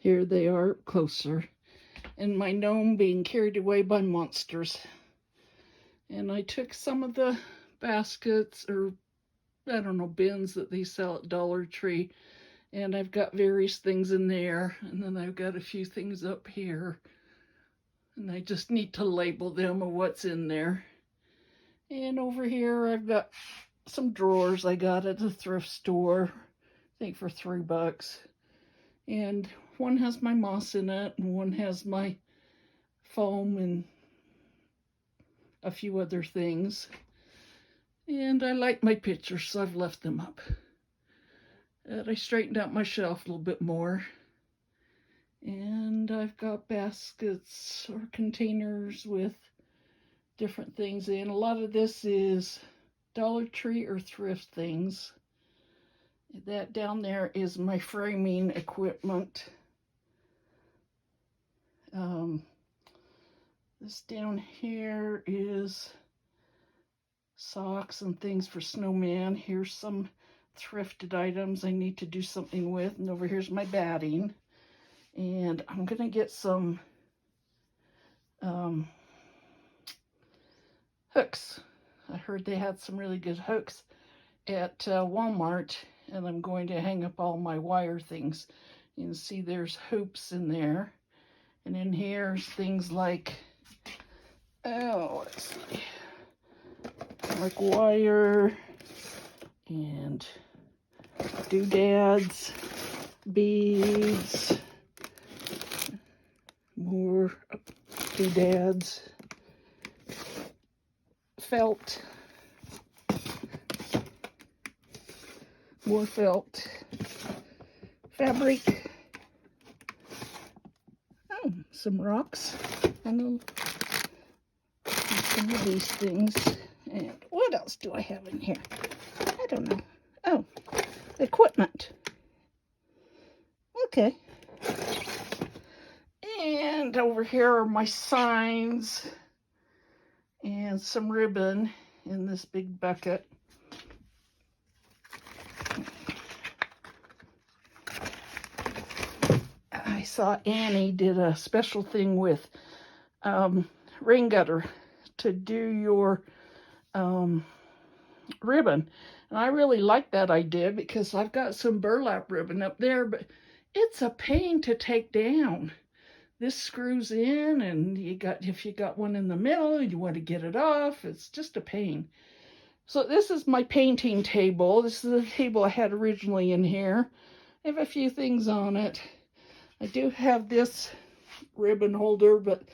Here they are closer. And my gnome being carried away by monsters. And I took some of the baskets, or I don't know, bins that they sell at Dollar Tree, and I've got various things in there, and then I've got a few things up here, and I just need to label them of what's in there. And over here I've got some drawers I got at the thrift store, I think for $3. And one has my moss in it, and one has my foam and a few other things. And I like my pictures, so I've left them up. And I straightened out my shelf a little bit more. And I've got baskets or containers with different things in. A lot of this is Dollar Tree or thrift things. That down there is my framing equipment. This down here is socks and things for snowman. Here's some thrifted items I need to do something with. And over here's my batting. And I'm going to get some hooks. I heard they had some really good hooks at Walmart. And I'm going to hang up all my wire things. You can see there's hoops in there. And in here's things like, let's see, like wire and doodads, beads, more doodads, felt, more felt, fabric, some rocks, and some of these things. And what else do I have in here? I don't know. Oh, equipment. Okay. And over here are my signs and some ribbon in this big bucket. I saw Annie did a special thing with rain gutter to do your ribbon. And I really like that idea because I've got some burlap ribbon up there, but it's a pain to take down. This screws in, and if you got one in the middle, you want to get it off. It's just a pain. So this is my painting table. This is the table I had originally in here. I have a few things on it. I do have this ribbon holder, but it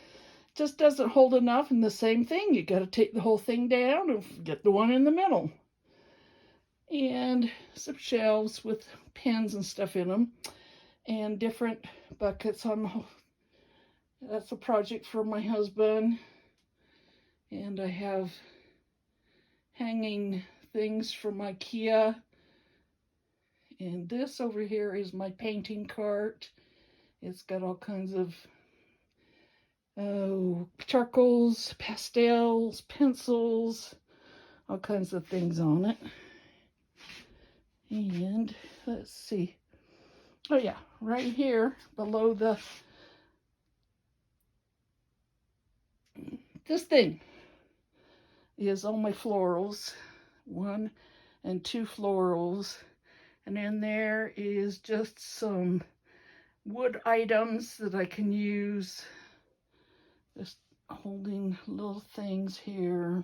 just doesn't hold enough. And the same thing, you got to take the whole thing down and get the one in the middle. And some shelves with pens and stuff in them, and different buckets on. That's a project for my husband. And I have hanging things from IKEA. And this over here is my painting cart. It's got all kinds of charcoals, pastels, pencils, all kinds of things on it. And let's see. Oh yeah, right here below this thing is all my florals, 1 and 2 florals. And in there is just some wood items that I can use. Just holding little things here.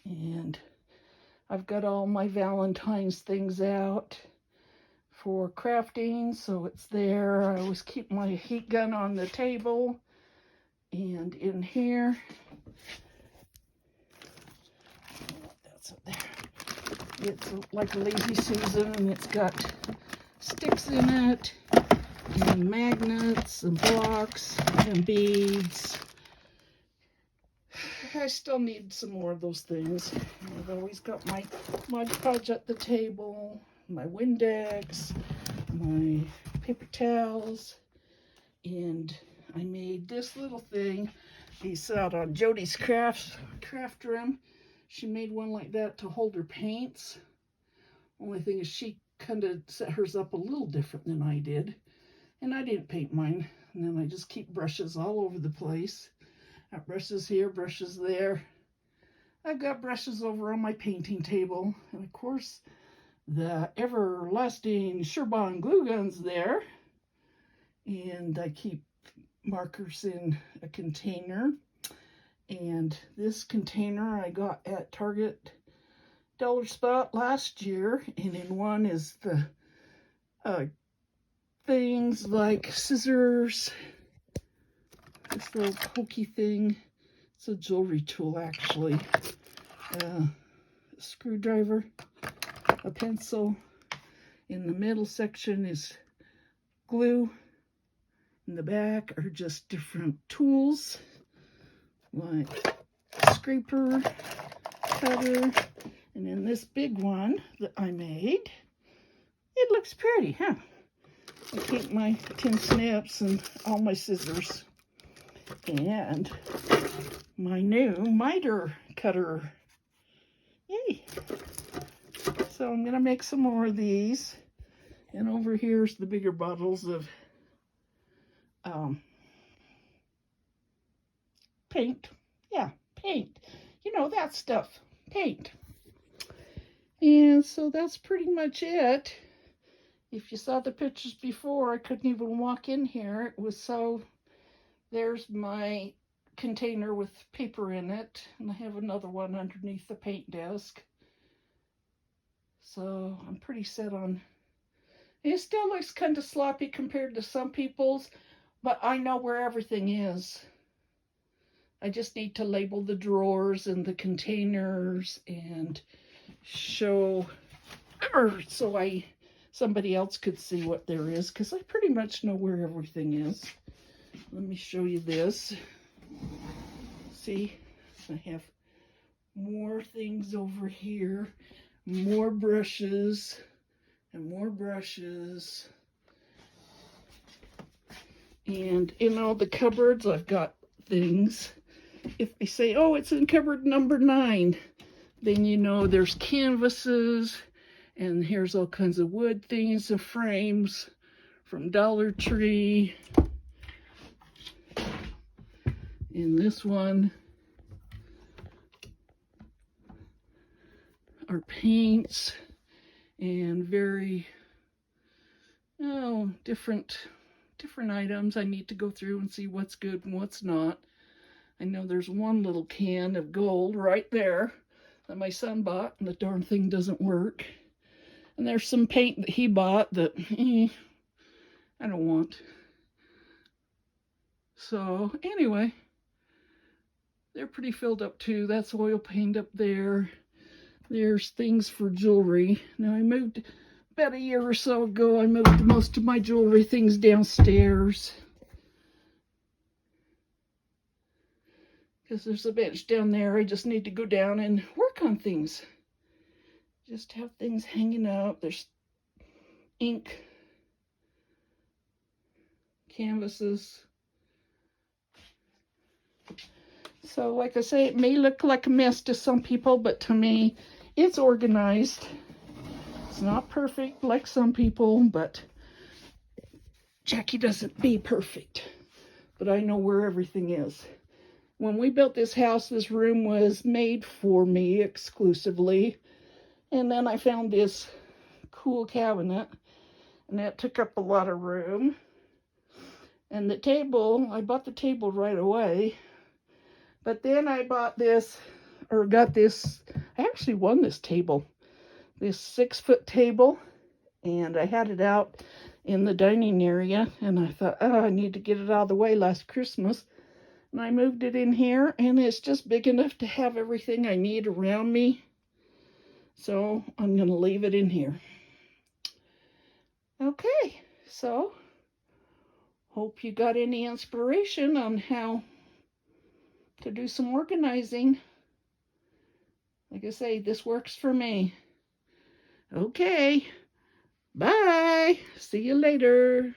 And I've got all my Valentine's things out for crafting, so it's there. I always keep my heat gun on the table. And in here, that's up there. It's like a Lazy Susan, and it's got sticks in it, and magnets, and blocks, and beads. I still need some more of those things. I've always got my Mod Podge at the table, my Windex, my paper towels, and I made this little thing. It's out on Jody's craft room. She made one like that to hold her paints. Only thing is she kind of set hers up a little different than I did. And I didn't paint mine. And then I just keep brushes all over the place. Got brushes here, brushes there. I've got brushes over on my painting table. And of course, the everlasting Sure-Bond glue guns there. And I keep markers in a container. And this container I got at Target Dollar Spot last year. And in one is the things like scissors, this little pokey thing. It's a jewelry tool, actually. A screwdriver, a pencil. In the middle section is glue. In the back are just different tools, like scraper, cutter, and in this big one that I made, it looks pretty, huh? I keep my tin snips and all my scissors and my new miter cutter. Yay! So I'm gonna make some more of these, and over here's the bigger bottles of paint. Yeah, paint. You know, that stuff. Paint. And so that's pretty much it. If you saw the pictures before, I couldn't even walk in here. It was so... There's my container with paper in it. And I have another one underneath the paint desk. So I'm pretty set on... It still looks kind of sloppy compared to some people's. But I know where everything is. I just need to label the drawers and the containers and show, or so somebody else could see what there is, because I pretty much know where everything is. Let me show you this. See, I have more things over here, more brushes and more brushes. And in all the cupboards, I've got things. If they say, oh, it's in cupboard number 9, then you know there's canvases, and here's all kinds of wood things and frames from Dollar Tree. In this one are paints and very, different items. I need to go through and see what's good and what's not. I know there's one little can of gold right there that my son bought, and the darn thing doesn't work. And there's some paint that he bought that I don't want. So anyway, they're pretty filled up too. That's oil paint up there. There's things for jewelry. Now I moved about a year or so ago. I moved most of my jewelry things downstairs, because there's a bench down there. I just need to go down and work on things. Just have things hanging up. There's ink, canvases. So like I say, it may look like a mess to some people, but to me, it's organized. It's not perfect like some people, but Jackie doesn't be perfect. But I know where everything is. When we built this house, this room was made for me exclusively. And then I found this cool cabinet, and that took up a lot of room. And the table, I bought the table right away. But then I got this, I actually won this table, this 6-foot table, and I had it out in the dining area, and I thought, oh, I need to get it out of the way last Christmas. And I moved it in here, and it's just big enough to have everything I need around me. So I'm going to leave it in here. Okay, so hope you got any inspiration on how to do some organizing. Like I say, this works for me. Okay, bye. See you later.